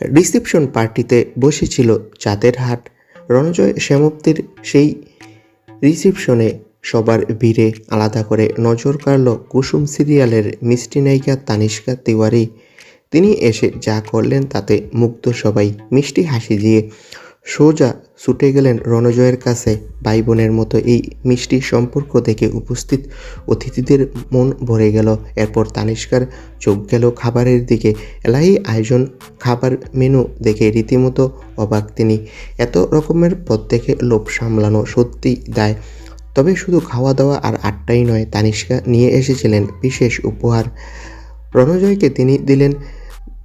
Reception পার্টিতে বসেছিল চাঁদের হাট। রণজয় শ্যামপ্তির সেই রিসেপশনে সবার ভিড়ে আলাদা করে নজর কাড়ল কুসুম সিরিয়ালের মিষ্টি নায়িকা তানিষ্কা তিওয়ারি। তিনি এসে যা করলেন তাতে মুগ্ধ সবাই। মিষ্টি হাসি দিয়ে সোজা ছুটে গেলেন রণজয়ের কাছে। ভাই বোনের মতো এই মিষ্টি সম্পর্ক দেখে উপস্থিত অতিথিদের মন ভরে গেল। এরপর তানিষ্কার চোখ গেল খাবারের দিকে। এলাহি আয়োজন, খাবার মেনু দেখে রীতিমতো অবাক তিনি। এত রকমের পদ দেখে লোভ সামলানো সত্যি দায়। তবে শুধু খাওয়া দাওয়া আর আড্ডাই নয়, তানিষ্কা নিয়ে এসেছিলেন বিশেষ উপহার। রণজয়কে তিনি দিলেন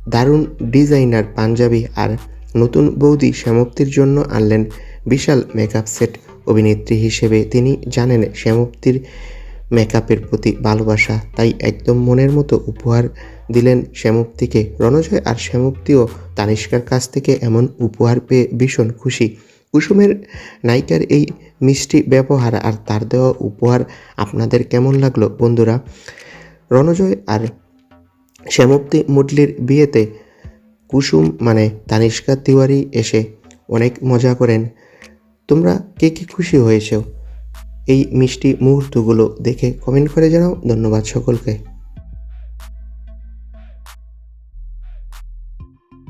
দারুণ ডিজাইনার পাঞ্জাবি, আর নতুন বৌদি শ্যামপ্তির জন্য আনলেন বিশাল মেকআপ সেট। অভিনেত্রী হিসেবে তিনি জানেন শ্যামপ্তির মেকআপের প্রতি ভালোবাসা, তাই একদম মনের মতো উপহার দিলেন শ্যামপ্তিকে। রণজয় আর শ্যামপ্তিও তানিষ্কার কাছ থেকে এমন উপহার পেয়ে ভীষণ খুশি। কুসুমের নায়িকার এই মিষ্টি ব্যবহার আর তার দেওয়া উপহার আপনাদের কেমন লাগলো বন্ধুরা? রণজয় আর শ্যামপ্তি মুডলির বিয়েতে কুসুম মানে তানিষ্কা তিওয়ারি এসে অনেক মজা করেন। তোমরা কে কে খুশি হয়েছো এই মিষ্টি মুহূর্তগুলো দেখে? কমেন্ট করে জানাও। ধন্যবাদ সকলকে।